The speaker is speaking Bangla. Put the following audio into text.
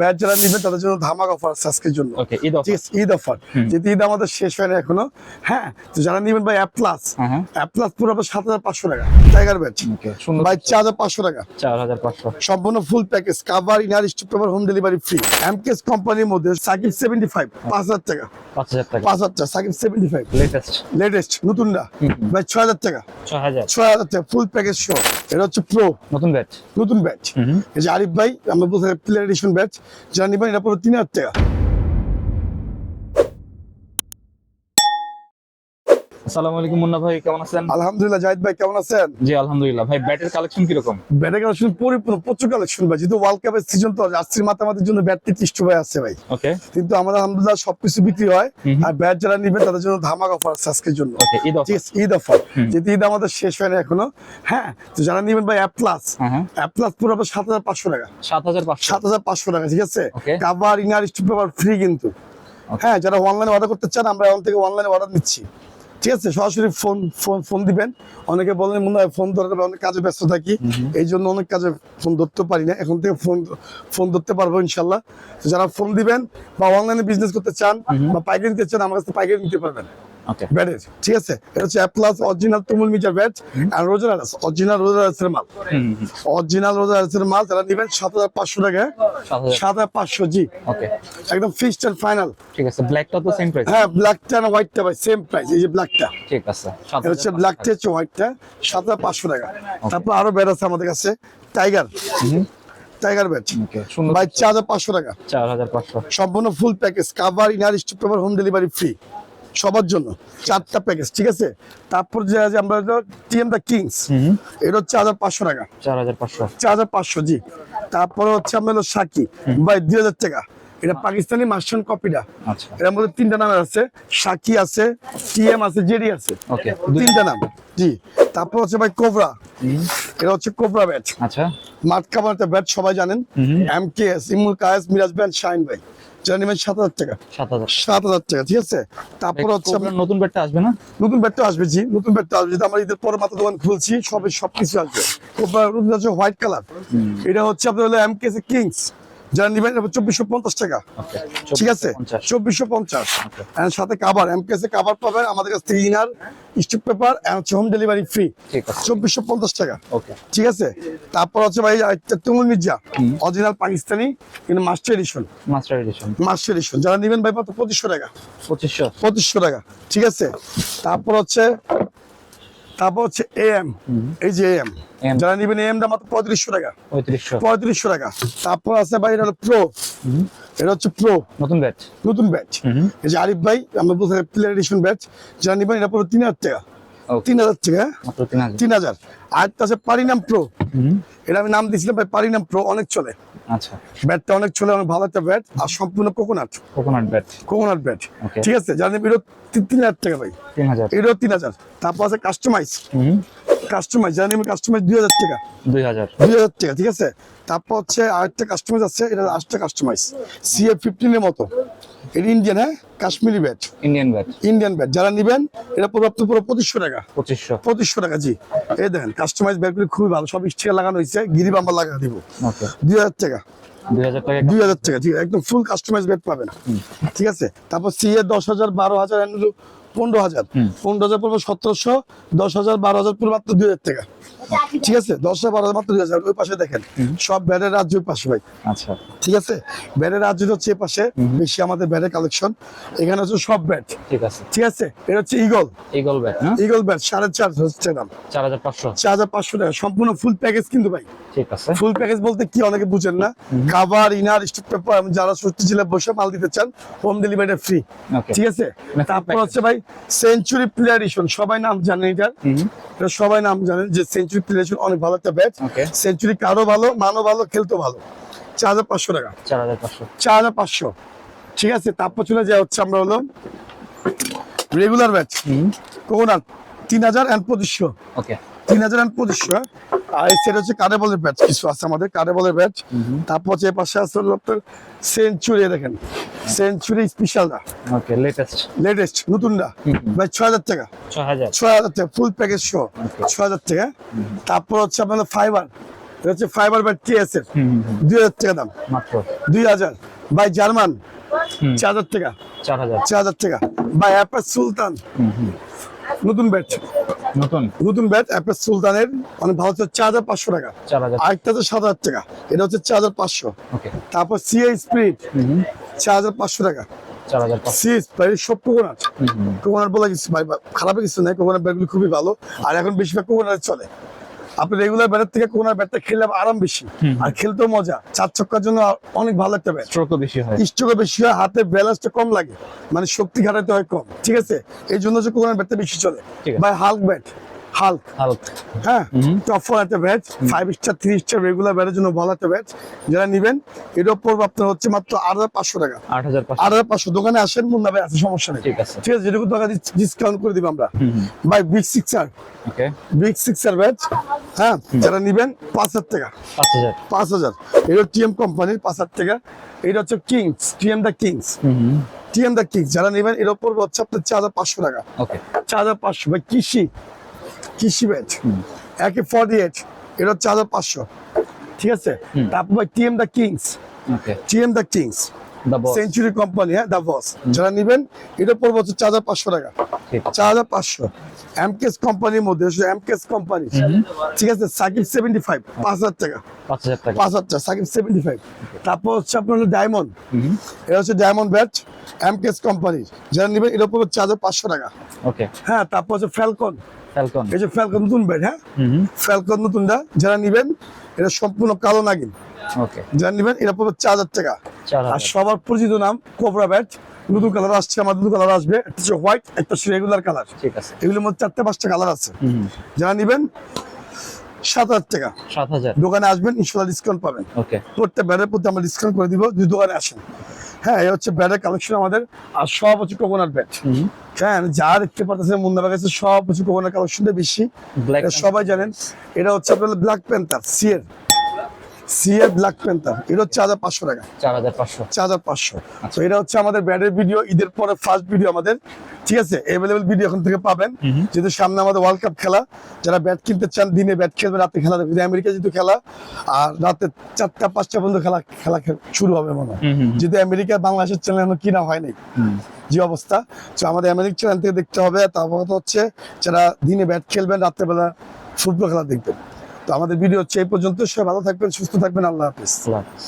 ব্যাট যারা নিবে তাদের জন্য ধামাক অফার আছে আজকের জন্য। ওকে, ঈদ অফার। ঈদ অফার, যেহেতু ঈদ আমাদের শেষ হয় না এখনো। হ্যাঁ, তো যারা নিবেন ভাই অ্যাপ প্লাস পুরো 7,500 টাকা টাইগার ব্যাট ভাই, 4,500 টাকা 4,500 সম্পূর্ণ ফুল প্যাকেজ, কাভার, ইনার, স্টিপ paper, home delivery free. MKS কোম্পানির মধ্যে সাকিব 75 5,000 টাকা 5,000 টাকা 5,000 টাকা সাকিব 75 লেটেস্ট নতুন না ভাই, 6,000 টাকা 6,000 টাকা ফুল প্যাকেজ শো। এটা হচ্ছে প্রো নতুন ব্যাট। এই যে আরিফ ভাই আমরা বলতে প্লেয়ার এডিশন ব্যাট যারা নিবেন এটা পুরো 3,000 টাকা। আসসালামু আলাইকুম মুন্না ভাই, কেমন আছেন? আলহামদুলিল্লাহ। জাহিদ ভাই কেমন আছেন? জি আলহামদুলিল্লাহ। ভাই ব্যাটের কালেকশন কি রকম? ব্যাটের কালেকশন পরিপূর্ণ, প্রচুর কালেকশন ভাই, যেহেতু ওয়ার্ল্ড কাপের সিজন তো জার্সির মাতামাতির জন্য ব্যাট টিস্ট ভাই আছে ভাই। ওকে, কিন্তু আমাদের আলহামদুলিল্লাহ সবকিছু বিক্রি হয়। আর ব্যাট যারা নিবে তাদের জন্য ধামাক অফার আছে আজকের জন্য। ওকে, ঈদ অফার, যেহেতু ঈদ আমাদের শেষ হয় না এখনো। হ্যাঁ, তো যারা নিবেন ভাই অ্যাপ প্লাস পুরো 7,500 টাকা 7,500 টাকা, ঠিক আছে। কাভার, ইনার, স্টিপ পেপার ফ্রি কিন্তু। হ্যাঁ, যারা অনলাইনে অর্ডার করতে চান আমরা এখন থেকে অনলাইনে অর্ডার নিচ্ছি, ঠিক আছে। সরাসরি ফোন দিবেন। অনেকে বলেন মনে হয় ফোন ধরতে অনেক কাজে ব্যস্ত থাকি, এই জন্য অনেক কাজে ফোন ধরতে পারি না। এখন থেকে ফোন ধরতে পারবো ইনশাল্লাহ। যারা ফোন দিবেন বা অনলাইনে বিজনেস করতে চান বা পাইকারি নিতে চান, আমার কাছে পাইকারি নিতে পারবেন ব্যাটের, ঠিক আছে। এটা হচ্ছে অ্যাপ প্লাস অরিজিনাল তুমুল মিটার ব্যাট আর রোজারাস, অরিজিনাল রোজারাসের মাল, যারা নিবেন 7,500 টাকা 7,500 জি। ওকে, একদম ফিক্সড এন্ড ফাইনাল, ঠিক আছে। ব্ল্যাকটা তো সেম প্রাইস? হ্যাঁ, ব্ল্যাকটা আর হোয়াইটটা ভাই সেম প্রাইস। এই যে ব্ল্যাকটা, ঠিক আছে, এটা হচ্ছে ব্ল্যাকটা, হচ্ছে হোয়াইটটা 7,500 টাকা। তারপর আরো ব্যাট আছে আমাদের কাছে, টাইগার ব্যাট ভাই 4,500 টাকা 4,500 সম্পূর্ণ ফুল প্যাকেজ, কাভার, ইনার, স্টিপ পেপার, হোম ডেলিভারি ফ্রি সবার জন্য, 4টা প্যাকেজ, ঠিক আছে। তারপর যে আমরা টিএম দা কিংস, এটা হচ্ছে 4,500 টাকা 4,500 জি। তারপরে হচ্ছে আমরা হলো সাকি ভাই 2,000 টাকা। এটা পাকিস্তানি মাস্টার কপিটা। আচ্ছা, এর মধ্যে 3টা নাম আছে, সাকি আছে, টিএম আছে, জেডি আছে। ওকে, 3টা নাম জি। তারপর হচ্ছে ভাই কোবরা, এটা হচ্ছে কোবরা ব্যাট। আচ্ছা, মাঠ কাভার ব্যাট সবাই জানেন। MKS, Imrul Kayes, Miraz band, Shine ভাই যারা নেবেন 7,000 টাকা 7,000 টাকা, ঠিক আছে। তারপর হচ্ছে নতুন ব্যাটটা আসবে না? নতুন ব্যাটটা আসবে জি, নতুন ব্যাটটা আসবে। আমরা ঈদের পরে মাত্র দোকান খুলছি, সবকিছু আসবে। হোয়াইট কালার, এটা হচ্ছে আপনার হলো এমকেএস কিংস যারা নিবেন 2,450 টাকা, ঠিক আছে। 2,450 সাথে কাভার, এমকেএস কাভার পাবেন আমাদের কাছ থেকে, ইনার, স্টিপ পেপার, হোম ডেলিভারি ফ্রি 2,450 টাকা, ঠিক আছে। তারপর হচ্ছে ভাই তুমুল মির্জা অরিজিনাল পাকিস্তানি কিন্তু মাস্টার এডিশন যারা নিবেন ভাই মাত্র 2,500 টাকা 2,500 টাকা, ঠিক আছে। তারপর হচ্ছে এএম, এই যে এএম যারা নিবেন এএমটা মাত্র 3,500 টাকা 3,500 টাকা। তারপর আছে ভাই এটা হলো প্রো, এটা হচ্ছে প্রো নতুন ব্যাট। এই যে আরিফ ভাই আমরা বলতে প্লেয়ার এডিশন ব্যাট যারা নিবেন এটা পুরো 3,000 টাকা 3,000 টাকা 3,000। আর আছে পারিনাম প্রো, এটা আমি নাম দিয়েছিলাম ভাই পারিনাম প্রো, অনেক চলে। আচ্ছা, ব্যাটটা অনেক চলে, অনেক ভালো একটা ব্যাট আর সম্পূর্ণ কোকোনাট ব্যাট, ঠিক আছে। যারা নিবেন 3,000 টাকা ভাই, এটাও 3,000। তারপর আছে কাস্টমাইজ যারা নিবেন কাস্টমাইজ 2,000 টাকা 2,000 টাকা, ঠিক আছে। তারপর হচ্ছে আরেকটা কাস্টমাইজ আছে, এটা লাস্টটা কাস্টমাইজ CF15 এর মতো, এটা ইন্ডিয়ান, হ্যাঁ, কাশ্মীরি ব্যাট, ইন্ডিয়ান ব্যাট যারা নিবেন এটা পুরো 2,500 টাকা 2,500 টাকা জি। এই দেখেন কাস্টমাইজ ব্যাটগুলো খুবই ভালো, সব স্টিকার লাগানো হয়েছে, গিরি বাম্বার লাগা দিব 2,000 টাকা 2,000 টাকা, ঠিক আছে। একদম ফুল কাস্টমাইজ ব্যাট পাবেন, ঠিক আছে। তারপর CA 10,000 12,000 15,000 পড়বে 1,700, 10,000 12,000 পুরো মাত্র 2,000 টাকা, ঠিক আছে। 10,000 12,000 মাত্র 2,000। ওই পাশে দেখেন সব ব্যাটের রাজ্য, ওই পাশে ভাই, আচ্ছা, ঠিক আছে। ব্যাটের রাজ্য হচ্ছে এই পাশে বেশি আমাদের ব্যাটের কালেকশন, এখানে হচ্ছে সব ব্যাট, ঠিক আছে। এটা হচ্ছে ইগল ব্যাট 4,500 হচ্ছে দাম 4,500 টাকা সম্পূর্ণ ফুল প্যাকেজ কিন্তু ভাই, ঠিক আছে। ফুল প্যাকেজ বলতে কি অনেকে বুঝেন না, কাভার, ইনার, স্টিপ পেপার, যারা 60 জেলায় বসে মাল দিতে চান হোম ডেলিভারি ফ্রি, ঠিক আছে। তারপর হচ্ছে ভাই সেঞ্চুরি প্লেয়ার এডিশন, সবাই নাম জানেন, এটা সবাই নাম জানেন যে সেঞ্চুরি প্লেয়ার এডিশন অনেক ভালো একটা ব্যাট। সেঞ্চুরি কারো ভালো, মানও ভালো, খেলতেও ভালো, 4,500 টাকা 4,500, ঠিক আছে। তারপর চলে যায় হচ্ছে আমরা হলো রেগুলার ব্যাট কোকোনাট 3,250, 3,250। আর এই সেট হচ্ছে কারেবলের ব্যাট, কিছু আছে আমাদের কারেবলের ব্যাট। তারপর হচ্ছে এই পাশে আছে আপনার সেঞ্চুরি, দেখেন সেঞ্চুরি স্পেশালটা, লেটেস্ট নতুনটা ভাই 6,000 টাকা 6,000 টাকা ফুল প্যাকেজ শো 6,000 টাকা। তারপর হচ্ছে আপনাদের ফাইবার এটা হচ্ছে ফাইবার ব্যাট কেএস এর 2000 টাকা দাম, মাত্র 2000। ভাই জার্মান 4000 টাকা, 4000 4000 টাকা। ভাই অ্যাপাচ সুলতান নতুন ব্যাট, নতুন ব্যাট অ্যাপাচ সুলতানের অনেক ভালো হচ্ছে 4500 টাকা। 4000 আরেকটা হচ্ছে 7000 টাকা, এটা হচ্ছে 4500। ওকে তারপর সিএ স্পিরিট 4500 টাকা। 4005 সিএস ভাই সব কোকোনাট, কোকোনাট বলা কিছু ভাই খারাপ কিছু নাই, কোকোনাট ব্যাটগুলো খুবই ভালো। আর এখন বেশিরভাগ কোকোনাট চলে। আপনি রেগুলার ব্যাটের থেকে কোকোনাট ব্যাটটা খেললে আরাম বেশি, আর খেলতেও মজা। 4 ছক্কার জন্য অনেক ভালো একটা ব্যাট, স্ট্রোকও বেশি হয়, স্ট্রোকও বেশি হয়, হাতে ব্যালেন্সটা কম লাগে, মানে শক্তি ঘাটাতে হয় কম, ঠিক আছে। এই জন্য হচ্ছে কোকোনাট ব্যাটটা বেশি চলে। ঠিক আছে। ভাই হাল্ক ব্যাট, হাল্ক, হ্যাঁ টপ 4 একটা ব্যাট, 5 স্টার 3 স্টার রেগুলার ব্যাটের জন্য ভালো একটা ব্যাট। যারা নিবেন এর উপর আপনার হচ্ছে মাত্র 8500 টাকা। 8500 8500 দোকানে আসেন, মুন্না ভাই আছে, সমস্যা নেই, ঠিক আছে। ঠিক আছে। যেটুকু টাকা ডিসকাউন্ট করে দিব আমরা। ভাই বিগ সিক্সার, ওকে বিগ সিক্সার ব্যাট, হ্যাঁ যারা নিবেন 5000 টাকা, 5000 5000। এটা টিএম কোম্পানির 5000 টাকা। এটা হচ্ছে কিংস, টিএম দা কিংস, টিএম দা কিংস। যারা নিবেন এর উপর হচ্ছে আপনার 4500 টাকা, ওকে 4500। ভাই কৃষি ব্যাট একে 48, এটা হচ্ছে 4500, ঠিক আছে। তারপর ভাই টিএম দা কিংস, ওকে টিএম দা কিংস দা বস সেঞ্চুরি কোম্পানি, হ্যাঁ দা বস। যারা নিবেন এটা পড়বে হচ্ছে 4500 টাকা, ঠিক আছে 4500। এমকেএস কোম্পানির মধ্যে এমকেএস কোম্পানি, ঠিক আছে। সাকিব 75 5000 টাকা, 5000 টাকা 5000 টাকা সাকিব 75। তারপর হচ্ছে আপনার ডায়মন্ড, এটা হচ্ছে ডায়মন্ড ব্যাট এমকেএস কোম্পানির। যারা নিবেন এটা পড়বে 4500 টাকা। ওকে হ্যাঁ তারপর হচ্ছে ফ্যালকন, ফ্যালকন এই যে ফ্যালকন নতুন ব্যাট, হ্যাঁ ফ্যালকন নতুনটা। যারা নিবেন এটা সম্পূর্ণ কালো নাগিন, ওকে যারা নিবেন এটা পড়বে 4000 টাকা। 4000 আর সবার পরিচিত নাম কোবরা ব্যাট, নতুন কালার আসছে, আমার নতুন কালার আসবে, একটা হচ্ছে হোয়াইট, একটা হচ্ছে রেগুলার কালার। ঠিক আছে এগুলোর মধ্যে 4-5টা কালার আছে। যারা নিবেন 7000 টাকা, 7000 দোকানে আসবেন ইনশাআল্লাহ ডিসকাউন্ট পাবেন। ওকে প্রত্যেক ব্যাটের প্রতি আমরা ডিসকাউন্ট করে দিব যদি দোকানে আসেন। হ্যাঁ এই হচ্ছে ব্যাটের কালেকশন আমাদের। আর সব হচ্ছে কোকোনাট ব্যাট, হ্যাঁ যা দেখতে পাচ্ছেন মুন্নাবার কাছে সব হচ্ছে কোকোনাট কালেকশনটা বেশি, ব্ল্যাক এটা সবাই জানেন। এটা হচ্ছে আপনার ব্ল্যাক প্যান্থার সিএর ব্ল্যাক প্যান্থার, এটা হচ্ছে 4500 টাকা, 4500 4500। তো এটা হচ্ছে আমাদের ব্যাটের ভিডিও, ঈদের পরে ফার্স্ট ভিডিও আমাদের, ঠিক আছে। এভেলেবেল ভিডিও এখন থেকে পাবেন, যেহেতু সামনে আমাদের ওয়ার্ল্ড কাপ খেলা। যারা ব্যাট কিনতে চান, দিনে ব্যাট খেলবেন, রাতে খেলা দেখবেন। আমেরিকা যেহেতু খেলা, আর রাতে 4টা-5টা পর্যন্ত খেলা শুরু হবে মনে হয়, যেহেতু আমেরিকা বাংলাদেশের চ্যানেল এখনো কিনা হয় নাই, যে অবস্থা। তো আমাদের আমেরিকা চ্যানেল থেকে দেখতে হবে। তারপর হচ্ছে যারা দিনে ব্যাট খেলবেন, রাত্রেবেলা ফুটবল খেলা দেখবেন। তো আমাদের ভিডিও হচ্ছে এই পর্যন্ত। সবাই ভালো থাকবেন, সুস্থ থাকবেন, আল্লাহ হাফেজ। আল্লাহ হাফেজ।